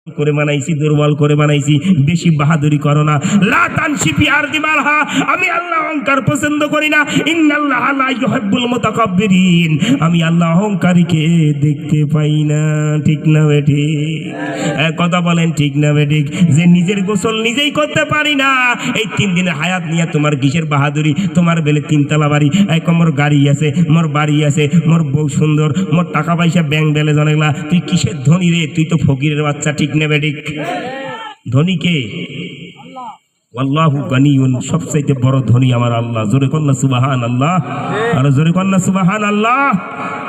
করে বানাইছি, দুর্বল করে বানাইছি। বেশি বাহাদুরি করো না। লা তানশিফি আরদি মারহা, আমি আল্লাহ অহংকার পছন্দ করি না। ইন্নাল্লাহা লা ইউহিব্বুল মুতাকাব্বিরিন, আমি আল্লাহ অহংকারীকে দেখতে পাই না। ঠিক না বেঠি? কথা বলেন ঠিক না বেঠি? যে নিজের গোসল নিজেই করতে পারি না, এই 3 দিনের হায়াত নিয়ে তোমার কিসের বাহাদুরি? তোমার বেলে 3 তলা বাড়ি, মোর গাড়ি আছে, মোর বাড়ি আছে, মোর বউ সুন্দর, মোর টাকা পয়সা ব্যাংক ব্যালেন্স অনেকলা। তুই কিসের ধনী রে? তুই তো ফকিরের বাচ্চা। ঠিক না বেঠিক? ধনী কে? আল্লাহু গানিয়ুন, সবচাইতে বড় ধনী আমার আল্লাহ। জোরে কন্না সুবহানাল্লাহ, আর জোরে কন্না সুবহানাল্লাহ।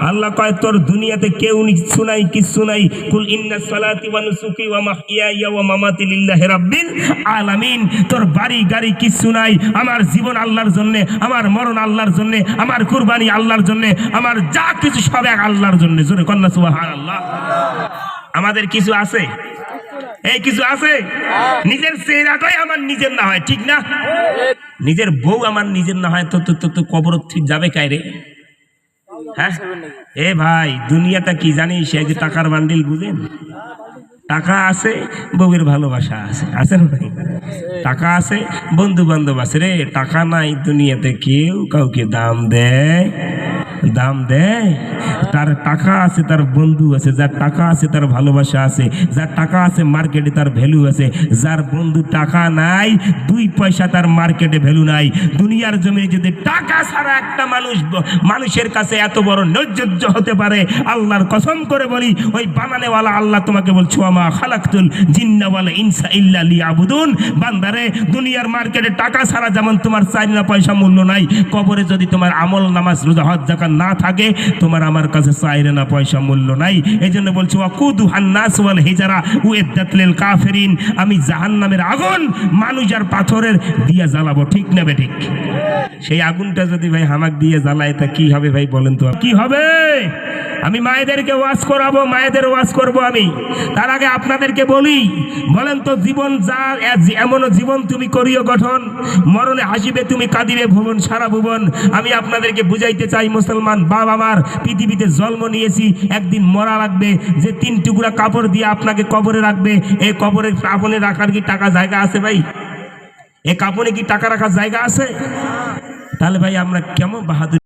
আল্লাহ কয় তোর দুনিয়াতে কেউ কিছু নাই, কিছু নাই। কুল ইন্না সালাতি ওয়া নুসুকি ওয়া মাহইয়ায়া ওয়া মামাতি লিল্লাহি রাব্বিল আলামিন। তোর বাড়ি গাড়ি কিছু নাই, আমার জীবন আল্লাহর জন্য, আমার মরণ আল্লাহর জন্য, আমার কুরবানি আল্লাহর জন্য, আমার যা কিছু সব এক আল্লাহর জন্য। জোরে কন্না সুবহানাল্লাহ। আমাদের কিছু আছে? এই কিছু আছে? নিজের চেহারাটাই আমার নিজের না হয়, ঠিক না? নিজের বউ আমার নিজের না হয়, তো তো তো কবর ঠিক যাবে কাইরে? হ্যাঁ এ ভাই, দুনিয়াটা কি জানিস? এই যে টাকার বান্ডিল, বুঝেন? টাকা আছে, বউয়ের ভালোবাসা আছে, আছে না ভাই? টাকা আছে, বন্ধু বান্ধব আছে রে। টাকা নাই, দুনিয়াতে কেউ কাউকে দাম দেয়? দাম দেয়? তার টাকা আছে, তার বন্ধু আছে। যার টাকা আছে তার ভালোবাসা আছে। যার টাকা আছে মার্কেটে তার ভ্যালু আছে। যার বন্ধু টাকা নাই, 2 পয়সা তার মার্কেটে ভ্যালু নাই। দুনিয়ার জমিনে যদি টাকা ছাড়া একটা মানুষের কাছে এত বড় নৈর্য্য হতে পারে, আল্লাহর কসম করে বলি, ওই বানানেওয়ালা আল্লাহ তোমাকে বলছো, আমা খালাকতুল জিন্না ওয়াল ইনসা ইল্লা লিয়াবুদুন। বান্দারে, দুনিয়ার মার্কেটে টাকা ছাড়া যেমন তোমার 4 পয়সা মূল্য নাই, কবরে যদি তোমার আমল নামাজ রোজা হজ যাকাত না থাকে, তোমার আমার কাছে 4 পয়সা মূল্য নাই। এই জন্য বলছি ওয়াকুদুহান নাস ওয়াল হিজারা উইদ্দাত লিল কাফিরিন, আমি জাহান্নামের আগুন মানুষ আর পাথরের দিয়ে জ্বালাবো। ঠিক না বেঠিক? সেই আগুনটা যদি ভাই হামাক দিয়ে জ্বালায়, তা কি হবে ভাই বলেন তো? কি হবে? আমি মায়েদেরকে ওয়াজ করাবো, মায়েদের ওয়াজ করব আমি। তার আগে আপনাদেরকে বলি, বলেন তো, জীবন যা এমন জীবন তুমি করিও গঠন, মরণে হাসিবে তুমি, কাঁদিবে ভুবন সারা ভুবন। আমি আপনাদেরকে বুঝাইতে চাই, মুসলমান বাপ আমার, পৃথিবীতে জন্ম নিয়েছি, একদিন মরা লাগবে। যে 3 টুকরা কাপড় দিয়ে আপনাকে কবরে রাখবে, এই কবরে কাপড়ে রাখার কি টাকা জায়গা আছে ভাই? এই কাপড়ে কি টাকা রাখার জায়গা আছে? তাহলে ভাই আমরা কেমন বাহাদুর